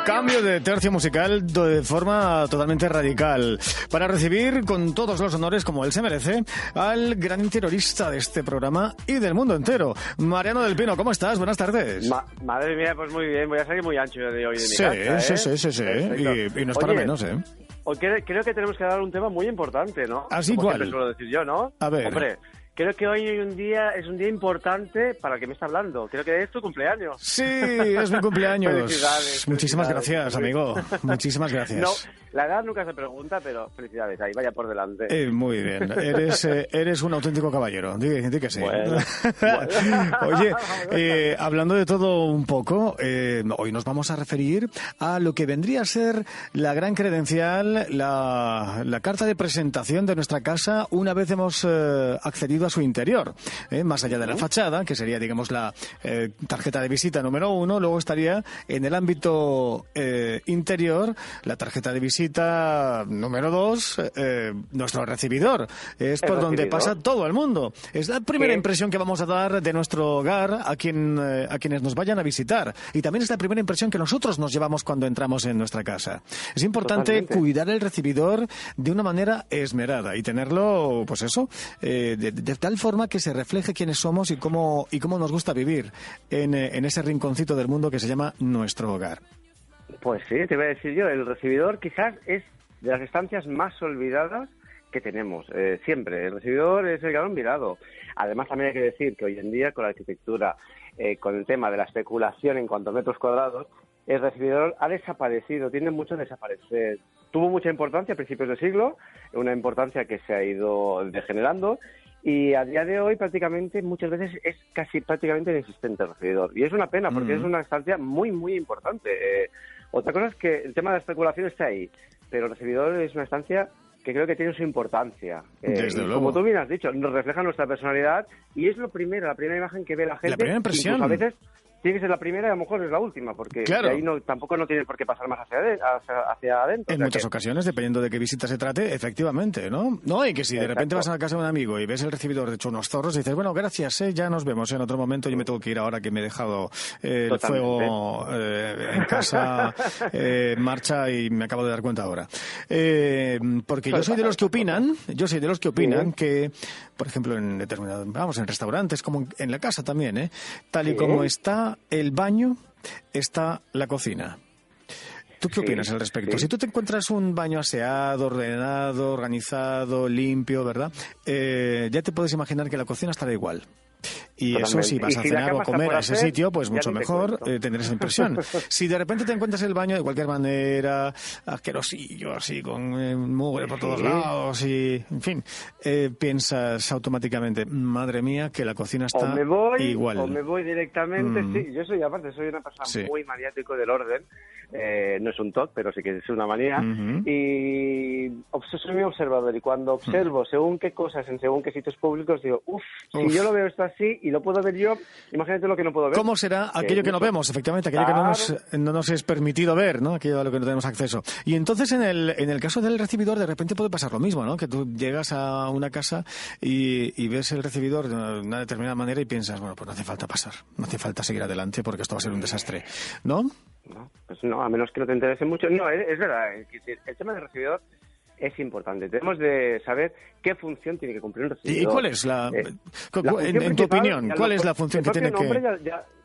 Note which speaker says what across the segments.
Speaker 1: Cambio de tercio musical de forma totalmente radical para recibir con todos los honores, como él se merece, al gran interiorista de este programa y del mundo entero. Mariano del Pino, ¿cómo estás? Buenas tardes.
Speaker 2: Madre mía, pues muy bien. Voy a salir muy ancho de hoy de mi casa,
Speaker 1: Sí. Y no es para menos, ¿eh?
Speaker 2: Hoy creo que tenemos que dar un tema muy importante, ¿no?
Speaker 1: ¿Así
Speaker 2: Como
Speaker 1: cuál?
Speaker 2: siempre suelo decir yo, ¿no?
Speaker 1: A ver.
Speaker 2: Hombre, creo que hoy es un día importante para el que me está hablando. Creo que es tu cumpleaños.
Speaker 1: Sí, es mi cumpleaños.
Speaker 2: Felicidades.
Speaker 1: Muchísimas gracias, amigo. Muchísimas gracias.
Speaker 2: No, la edad nunca se pregunta, pero felicidades. Ahí, vaya por delante.
Speaker 1: Muy bien. Eres un auténtico caballero. Di que sí.
Speaker 2: Bueno.
Speaker 1: Oye, hablando de todo un poco, hoy nos vamos a referir a lo que vendría a ser la gran credencial, la carta de presentación de nuestra casa una vez hemos accedido a su interior. Más allá de la fachada, que sería, digamos, la tarjeta de visita número 1, luego estaría en el ámbito interior la tarjeta de visita número 2, nuestro recibidor. Es por donde pasa todo el mundo. Es la primera impresión que vamos a dar de nuestro hogar a quienes nos vayan a visitar. Y también es la primera impresión que nosotros nos llevamos cuando entramos en nuestra casa. Es importante cuidar el recibidor de una manera esmerada y tenerlo, pues eso, de tal forma que se refleje quiénes somos y cómo nos gusta vivir en ese rinconcito del mundo que se llama nuestro hogar.
Speaker 2: Pues sí, te voy a decir yo, el recibidor quizás es de las estancias más olvidadas que tenemos, siempre. El recibidor es el gran olvidado. Además, también hay que decir que hoy en día, con la arquitectura, con el tema de la especulación en cuanto a metros cuadrados, el recibidor ha desaparecido, tiende mucho a desaparecer. Tuvo mucha importancia a principios del siglo, una importancia que se ha ido degenerando, y a día de hoy muchas veces es casi prácticamente inexistente el recibidor. Y es una pena, porque es una estancia muy, muy importante. Otra cosa es que el tema de la especulación está ahí, pero el recibidor es una estancia que creo que tiene su importancia.
Speaker 1: Desde luego.
Speaker 2: Como tú bien has dicho, nos refleja nuestra personalidad y es la primera imagen que ve la gente.
Speaker 1: La primera impresión.
Speaker 2: Incluso a veces tiene que ser la primera y a lo mejor es la última, porque
Speaker 1: claro,
Speaker 2: de ahí tampoco no tiene por qué pasar más hacia adentro.
Speaker 1: En muchas ocasiones, dependiendo de qué visita se trate, efectivamente, ¿no? No, y que si de repente vas a la casa de un amigo y ves el recibidor hecho unos zorros, y dices, bueno, gracias, ya nos vemos en otro momento, yo me tengo que ir ahora que me he dejado el fuego en casa en marcha y me acabo de dar cuenta ahora. Porque yo soy de los que opinan que, por ejemplo, en restaurantes, como en la casa también, tal y como está el baño, está la cocina. ¿Tú qué opinas al respecto? Si tú te encuentras un baño aseado, ordenado, organizado, limpio, ¿verdad? Ya te puedes imaginar que la cocina estará igual. Y eso, si vas a cenar o a comer a ese sitio, pues mucho mejor tener esa impresión. Si de repente te encuentras el baño de cualquier manera, asquerosillo, así, con mugre por todos lados, y en fin, piensas automáticamente, madre mía, que la cocina está igual.
Speaker 2: O me voy directamente, sí. Yo soy una persona muy maniático del orden. No es un TOC, pero sí que es una manía. Y soy muy observador. Y cuando observo según qué cosas en según qué sitios públicos, digo, si yo lo veo esto así y lo puedo ver yo, imagínate lo que no puedo ver.
Speaker 1: ¿Cómo será aquello que no vemos? Efectivamente, aquello que no nos es permitido ver, ¿no? Aquello a lo que no tenemos acceso. Y entonces, en el caso del recibidor, de repente puede pasar lo mismo, ¿no? Que tú llegas a una casa y ves el recibidor de una determinada manera y piensas, bueno, pues no hace falta pasar, no hace falta seguir adelante porque esto va a ser un desastre, ¿no?
Speaker 2: No, pues no, a menos que no te interese mucho. No, es verdad, el tema del recibidor es importante. Tenemos de saber qué función tiene que cumplir un recibidor.
Speaker 1: ¿Y cuál es en tu opinión, cuál es la función que tiene que...?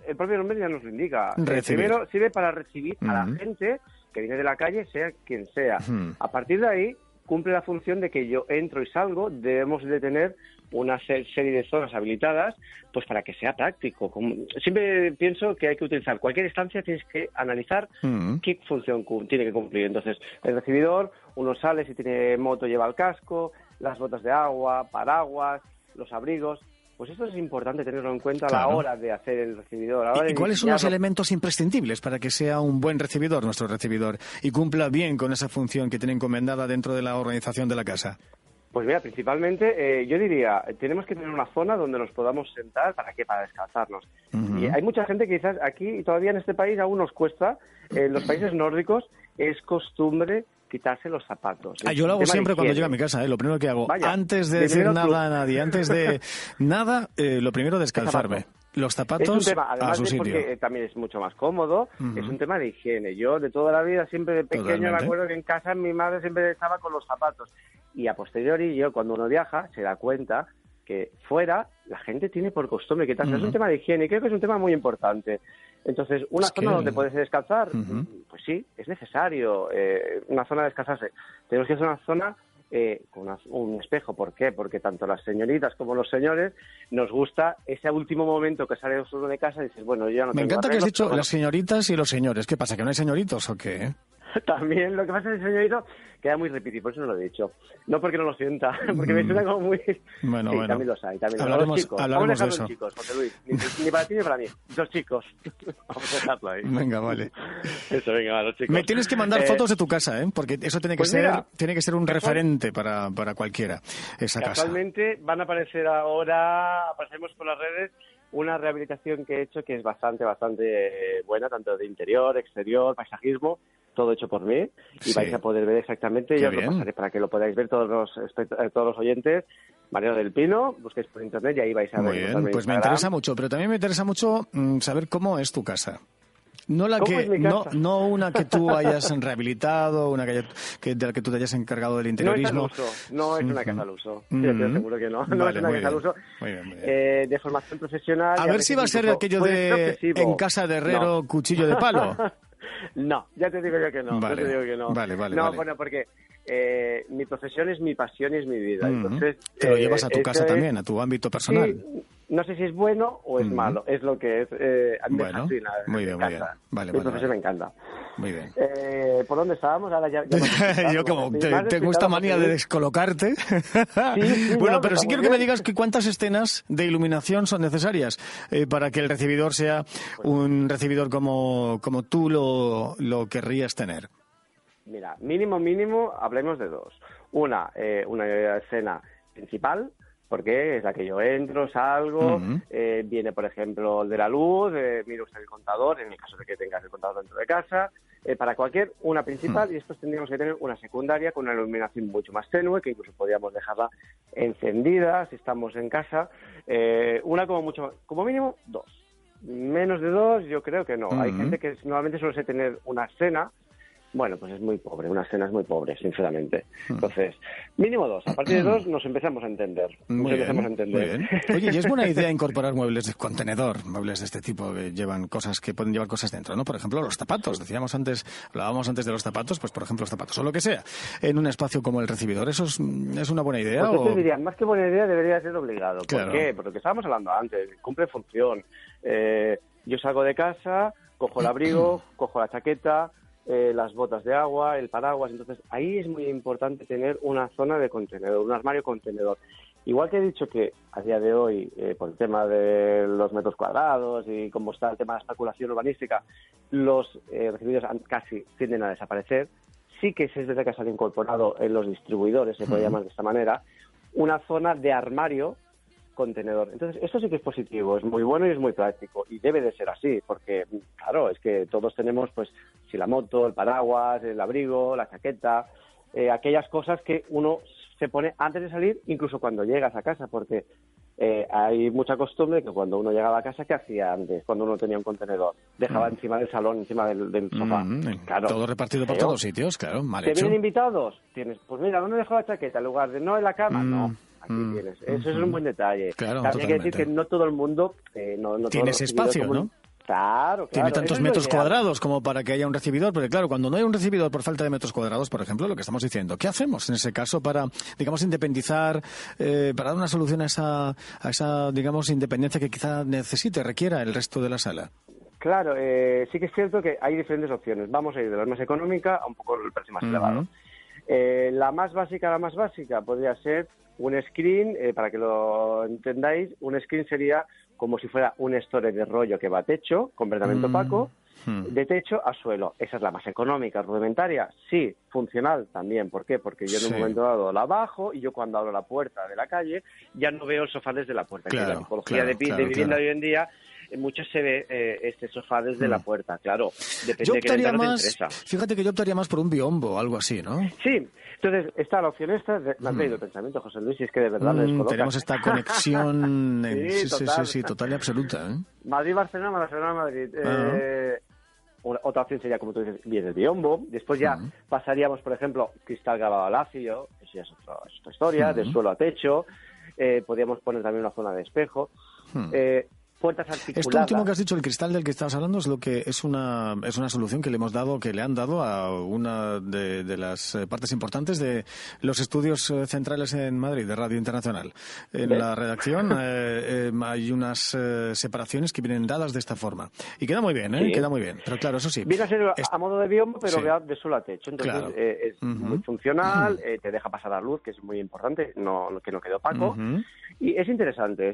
Speaker 2: El propio nombre ya nos lo indica.
Speaker 1: Primero
Speaker 2: sirve para recibir a la gente que viene de la calle, sea quien sea. A partir de ahí, cumple la función de que yo entro y salgo, debemos de tener una serie de zonas habilitadas, pues para que sea práctico. Siempre pienso que hay que utilizar cualquier estancia, tienes que analizar qué función tiene que cumplir. Entonces, el recibidor, uno sale, si tiene moto lleva el casco, las botas de agua, paraguas, los abrigos. Pues esto es importante tenerlo en cuenta a la hora de hacer el recibidor.
Speaker 1: ¿Y cuáles son los elementos imprescindibles para que sea un buen recibidor, nuestro recibidor, y cumpla bien con esa función que tiene encomendada dentro de la organización de la casa?
Speaker 2: Pues mira, principalmente yo diría, tenemos que tener una zona donde nos podamos sentar, ¿para qué? Para descansarnos. Y hay mucha gente que quizás aquí, todavía en este país, aún nos cuesta, en los países nórdicos es costumbre quitarse los zapatos.
Speaker 1: Yo lo hago siempre cuando llego a mi casa, lo primero que hago, antes de decir nada a nadie, antes de nada, lo primero descalzarme. los zapatos
Speaker 2: es un tema, además
Speaker 1: a su sitio.
Speaker 2: Porque también es mucho más cómodo, es un tema de higiene. Yo de toda la vida, siempre de pequeño,
Speaker 1: Totalmente.
Speaker 2: me acuerdo que en casa mi madre siempre estaba con los zapatos. Y a posteriori, yo cuando uno viaja, se da cuenta que fuera la gente tiene por costumbre quitarse. Es un tema de higiene y creo que es un tema muy importante. Entonces, una zona donde puedes descansar, pues sí, es necesario. Una zona de descansarse. Tenemos que hacer una zona con un espejo. ¿Por qué? Porque tanto las señoritas como los señores nos gusta ese último momento que sales uno de casa y dices, bueno, yo ya no
Speaker 1: Me
Speaker 2: tengo
Speaker 1: encanta que has
Speaker 2: arreglos,
Speaker 1: dicho
Speaker 2: pero
Speaker 1: las señoritas y los señores. ¿Qué pasa, que no hay señoritos o qué?
Speaker 2: También lo que pasa es que el señorito queda muy repetido, por eso no lo he dicho. No porque no lo sienta, porque me suena como muy...
Speaker 1: Bueno,
Speaker 2: sí,
Speaker 1: bueno.
Speaker 2: También los hay.
Speaker 1: Hablaremos
Speaker 2: los chicos.
Speaker 1: de
Speaker 2: Vamos a
Speaker 1: eso.
Speaker 2: los chicos, José Luis. Ni para ti ni para mí. Los chicos. Vamos a dejarlo ahí.
Speaker 1: Venga, vale.
Speaker 2: Eso, venga, los chicos.
Speaker 1: Me tienes que mandar fotos de tu casa, ¿eh? Porque eso tiene que
Speaker 2: pues
Speaker 1: ser,
Speaker 2: mira,
Speaker 1: tiene que ser un referente para cualquiera, esa casa.
Speaker 2: Casualmente van a aparecer ahora, aparecemos por las redes, una rehabilitación que he hecho que es bastante buena, tanto de interior, exterior, paisajismo, todo hecho por mí, y vais a poder ver exactamente, yo os lo pasaré para que lo podáis ver todos los oyentes. Mariano del Pino, busquéis por internet y ahí vais a ver.
Speaker 1: Muy bien, pues me interesa mucho, pero también me interesa mucho saber cómo es tu casa. No la que no una que tú hayas rehabilitado, una de la que tú te hayas encargado del interiorismo.
Speaker 2: No es una casa al uso. Sí, te seguro que no. No es una casa al uso.
Speaker 1: Muy bien.
Speaker 2: De formación profesional.
Speaker 1: A ver si va a ser aquello de en casa de herrero, cuchillo de palo.
Speaker 2: No, ya te digo yo que no.
Speaker 1: Vale,
Speaker 2: ya te digo que no.
Speaker 1: Vale.
Speaker 2: Bueno, porque mi profesión es mi pasión y es mi vida. Entonces,
Speaker 1: te lo llevas a tu casa también, a tu ámbito personal.
Speaker 2: Sí, no sé si es bueno o es malo, es lo que es. A mí me fascina.
Speaker 1: Muy bien.
Speaker 2: Mi profesión me encanta.
Speaker 1: Muy bien.
Speaker 2: ¿Por dónde estábamos? Ahora ya
Speaker 1: yo como tengo esta manía de descolocarte. Bueno, pero sí quiero que me digas que cuántas escenas de iluminación son necesarias para que el recibidor sea un recibidor como tú lo querrías tener.
Speaker 2: Mira, mínimo, hablemos de dos. Una escena principal, porque es la que yo entro, salgo, viene, por ejemplo, el de la luz, mira usted el contador, en el caso de que tengas el contador dentro de casa, para cualquier, una principal, y después tendríamos que tener una secundaria con una iluminación mucho más tenue, que incluso podríamos dejarla encendida si estamos en casa, una como mínimo dos. Menos de dos, yo creo que no. Hay gente que normalmente suele tener una escena. Bueno, pues es muy pobre, una escena es muy pobre, sinceramente. Entonces, mínimo dos. A partir de dos nos empezamos a entender.
Speaker 1: Muy bien. Oye, ¿y es buena idea incorporar muebles de contenedor, muebles de este tipo que pueden llevar cosas dentro, ¿no? Por ejemplo, los zapatos. Hablábamos antes de los zapatos, pues por ejemplo los zapatos o lo que sea, en un espacio como el recibidor. ¿Eso es una buena idea?
Speaker 2: Pues yo te diría, más que buena idea, debería ser obligado.
Speaker 1: Claro.
Speaker 2: ¿Por qué? Porque lo que estábamos hablando antes, cumple función. Yo salgo de casa, cojo el abrigo, cojo la chaqueta, las botas de agua, el paraguas. Entonces, ahí es muy importante tener una zona de contenedor, un armario contenedor. Igual que he dicho que a día de hoy, por el tema de los metros cuadrados y como está el tema de la especulación urbanística, los recibidores casi tienden a desaparecer. Sí que es verdad que se han incorporado en los distribuidores, se puede llamar de esta manera, una zona de armario contenedor. Entonces, esto sí que es positivo, es muy bueno y es muy práctico. Y debe de ser así, porque, claro, es que todos tenemos, pues, si la moto, el paraguas, el abrigo, la chaqueta, aquellas cosas que uno se pone antes de salir, incluso cuando llegas a casa, porque hay mucha costumbre que cuando uno llegaba a casa, ¿qué hacía antes? Cuando uno tenía un contenedor, dejaba encima del salón, encima del sofá. Claro,
Speaker 1: todo repartido por todos sitios, claro, mal hecho.
Speaker 2: ¿Te vienen invitados? Tienes, pues mira, ¿dónde dejo la chaqueta? En lugar de no en la cama, no. Aquí tienes. Eso es un buen detalle.
Speaker 1: Claro,
Speaker 2: también hay que decir que no todo el mundo... no
Speaker 1: tienes espacio, ¿no?
Speaker 2: Claro.
Speaker 1: Tiene tantos metros cuadrados como para que haya un recibidor, porque claro, cuando no hay un recibidor por falta de metros cuadrados, por ejemplo, lo que estamos diciendo, ¿qué hacemos en ese caso para, digamos, independizar, para dar una solución a esa, digamos, independencia que quizá requiera el resto de la sala?
Speaker 2: Claro, sí que es cierto que hay diferentes opciones. Vamos a ir de la más económica a un poco el precio más elevado. La más básica podría ser un screen, para que lo entendáis, un screen sería como si fuera un store de rollo que va a techo, completamente opaco, de techo a suelo. Esa es la más económica, rudimentaria. Sí, funcional también. ¿Por qué? Porque yo en un momento dado la bajo y yo cuando abro la puerta de la calle ya no veo el sofá desde la puerta.
Speaker 1: Claro,
Speaker 2: la tipología de vivienda de hoy en día mucho se ve este sofá desde la puerta, claro. Depende
Speaker 1: yo
Speaker 2: de qué
Speaker 1: optaría
Speaker 2: ventana
Speaker 1: más,
Speaker 2: te interesa.
Speaker 1: fíjate que yo optaría más por un biombo, algo así, ¿no?
Speaker 2: Sí, entonces está la opción esta, me has leído el pensamiento, José Luis, y es que de verdad me descolocas.
Speaker 1: Tenemos esta conexión
Speaker 2: sí,
Speaker 1: total y absoluta, ¿eh?
Speaker 2: Madrid-Barcelona, Barcelona-Madrid. Otra opción sería, como tú dices, bien el biombo. Después ya pasaríamos, por ejemplo, cristal grabado al ácido, eso ya es otra historia, de suelo a techo. Podríamos poner también una zona de espejo. Puertas articuladas.
Speaker 1: Esto último que has dicho, el cristal del que estabas hablando, es lo que es una solución que le han dado a una de las partes importantes de los estudios centrales en Madrid, de Radio Internacional. En la redacción hay unas separaciones que vienen dadas de esta forma. Y queda muy bien, ¿eh? Sí. Queda muy bien. Pero claro, eso sí.
Speaker 2: Viene a ser a modo de biombo, pero de suelo a techo. Entonces claro. Es muy funcional, te deja pasar la luz, que es muy importante, que no quede opaco. Y es interesante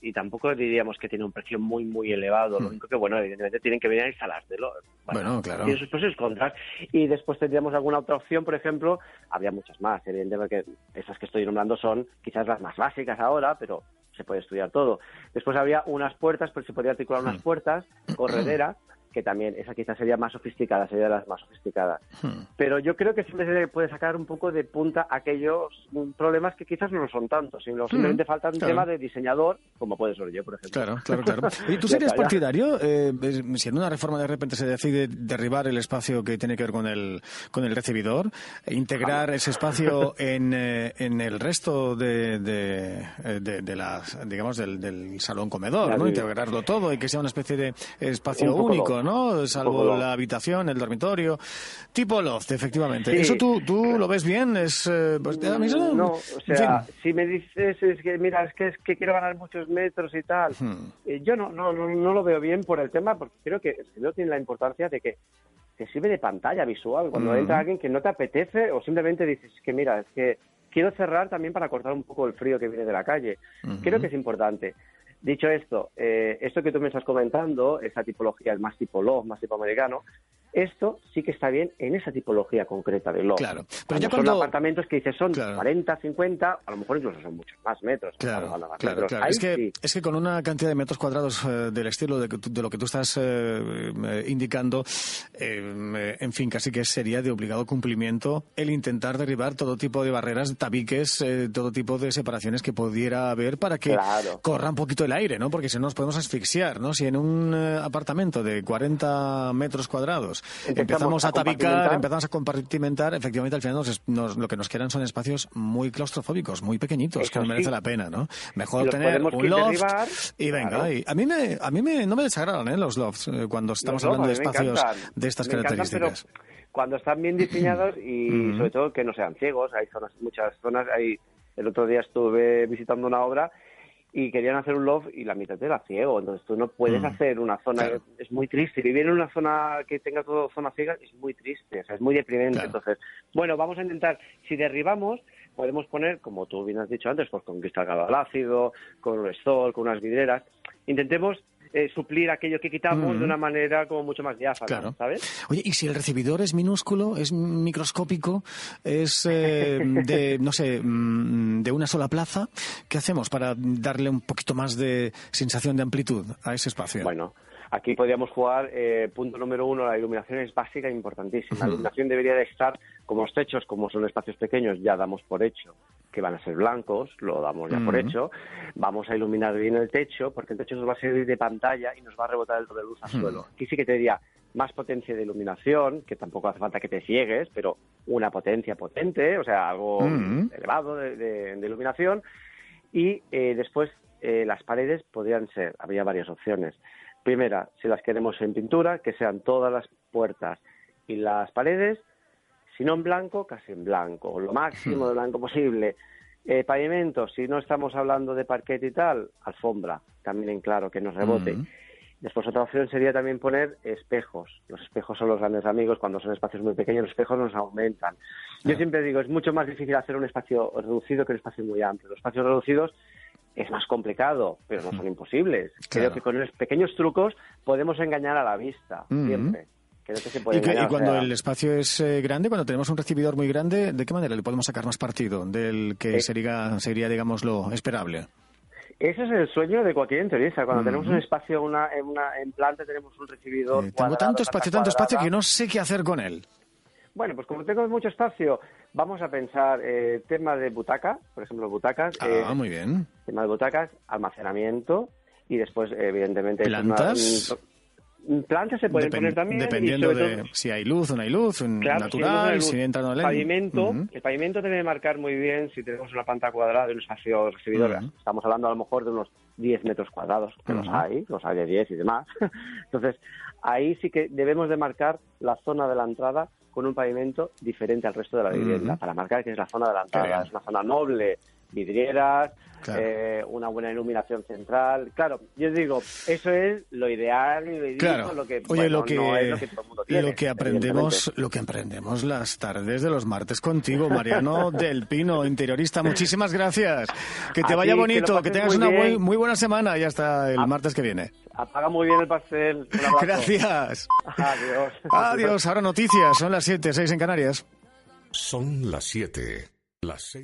Speaker 2: y tampoco diríamos que tiene un precio muy, muy elevado. Lo único que, bueno, evidentemente tienen que venir a instalártelo. Bueno, claro. Tiene sus pros y sus contras. Y después tendríamos alguna otra opción, por ejemplo, habría muchas más. Evidentemente que esas que estoy nombrando son quizás las más básicas ahora, pero se puede estudiar todo. Después habría unas puertas, pues se podría articular unas puertas correderas, que también esa quizás sería más sofisticada, sería de las más sofisticadas. Pero yo creo que siempre se puede sacar un poco de punta aquellos problemas que quizás no lo son tantos, sino simplemente falta un tema de diseñador, como puede ser yo, por ejemplo.
Speaker 1: Claro. ¿Y tú serías partidario, si en una reforma de repente se decide derribar el espacio que tiene que ver con el recibidor, e integrar ese espacio en el resto de las, digamos, del salón comedor, ¿no? Integrarlo todo y que sea una especie de espacio único, ¿no? Salvo la habitación, el dormitorio, tipo loft, efectivamente. Sí. ¿Eso tú lo ves bien? ¿Es pues,
Speaker 2: no, o sea, si me dices es que quiero ganar muchos metros y tal, yo no lo veo bien por el tema, porque creo que el señor tiene la importancia de que te sirve de pantalla visual cuando entra alguien que no te apetece o simplemente dices que mira, es que quiero cerrar también para cortar un poco el frío que viene de la calle. Creo que es importante. Dicho esto, esto que tú me estás comentando, esa tipología, el más tipo loft, más tipo americano, esto sí que está bien en esa tipología concreta de loft.
Speaker 1: Claro.
Speaker 2: Pero ya son apartamentos que dices son 40, 50, a lo mejor incluso son muchos más metros.
Speaker 1: Claro. Es que con una cantidad de metros cuadrados del estilo de lo que tú estás indicando, en fin, casi que sería de obligado cumplimiento el intentar derribar todo tipo de barreras, tabiques, todo tipo de separaciones que pudiera haber para que corra un poquito el aire, ¿no? Porque si no nos podemos asfixiar, ¿no? Si en un apartamento de 40 metros cuadrados empezamos a tabicar, empezamos a compartimentar, efectivamente al final lo que nos quedan son espacios muy claustrofóbicos, muy pequeñitos, que no merece la pena, ¿no? Mejor tener un loft y venga. Y a mí no me desagradan los lofts cuando estamos hablando de espacios de estas características.
Speaker 2: Cuando están bien diseñados y sobre todo que no sean ciegos, hay muchas zonas, el otro día estuve visitando una obra y querían hacer un loft y la mitad era ciego, entonces tú no puedes hacer una zona, es muy triste, vivir en una zona que tenga todo zona ciega es muy triste, o sea, es muy deprimente, entonces, bueno, vamos a intentar, si derribamos, podemos poner, como tú bien has dicho antes, pues con cristal grabado al ácido, con un stall, con unas vidrieras, intentemos suplir aquello que quitamos de una manera como mucho más diáfana, ¿sabes?
Speaker 1: Oye, ¿y si el recibidor es minúsculo, es microscópico, es de una sola plaza? ¿Qué hacemos para darle un poquito más de sensación de amplitud a ese espacio?
Speaker 2: Bueno, aquí podríamos jugar, punto número 1, la iluminación es básica e importantísima. La iluminación debería de estar, como los techos, como son espacios pequeños, ya damos por hecho que van a ser blancos, lo damos ya por hecho. Vamos a iluminar bien el techo, porque el techo nos va a servir de pantalla y nos va a rebotar el de luz al suelo. Aquí sí que te diría más potencia de iluminación, que tampoco hace falta que te ciegues, pero una potencia potente, o sea, algo elevado de iluminación. Y después las paredes podrían ser, habría varias opciones. Primera, si las queremos en pintura, que sean todas las puertas y las paredes, si no en blanco, casi en blanco, lo máximo de blanco posible. Pavimento, si no estamos hablando de parquet y tal, alfombra, también en claro, que nos rebote. Después otra opción sería también poner espejos. Los espejos son los grandes amigos, cuando son espacios muy pequeños los espejos nos aumentan. Yo siempre digo, es mucho más difícil hacer un espacio reducido que un espacio muy amplio. Los espacios reducidos es más complicado, pero no son imposibles. Creo que con los pequeños trucos podemos engañar a la vista, siempre. Creo que se puede engañar,
Speaker 1: y cuando el espacio es grande, cuando tenemos un recibidor muy grande, ¿de qué manera le podemos sacar más partido del que sería digamos, lo esperable?
Speaker 2: Ese es el sueño de cualquier interiorista. Cuando tenemos un espacio, en planta tenemos un recibidor
Speaker 1: tengo tanto espacio que no sé qué hacer con él.
Speaker 2: Bueno, pues como tengo mucho espacio, vamos a pensar tema de butacas, por ejemplo, butacas.
Speaker 1: Muy bien.
Speaker 2: Tema de butacas, almacenamiento y después, evidentemente...
Speaker 1: ¿Plantas?
Speaker 2: Plantas se pueden poner también.
Speaker 1: Dependiendo
Speaker 2: y
Speaker 1: de si hay luz o no hay luz, natural, si entra o no hay
Speaker 2: pavimento. El pavimento debe marcar muy bien si tenemos una planta cuadrada de un espacio recibidor. Estamos hablando a lo mejor de unos 10 metros cuadrados, que los hay de 10 y demás. Entonces, ahí sí que debemos de marcar la zona de la entrada con un pavimento diferente al resto de la vivienda, para marcar que es la zona de la entrada. Es una zona noble, vidrieras, una buena iluminación central. Claro, yo digo, eso es lo ideal y lo idílico, lo que, no es lo que todo el mundo tiene.
Speaker 1: Lo que aprendemos las tardes de los martes contigo, Mariano del Pino, interiorista. Muchísimas gracias. Que te vaya bonito, que tengas una muy buena semana y hasta el martes que viene.
Speaker 2: Apaga muy bien el pastel.
Speaker 1: Gracias.
Speaker 2: Adiós.
Speaker 1: Adiós. Ahora noticias. Son las 7:06 en Canarias.
Speaker 3: Son las 7, las 6.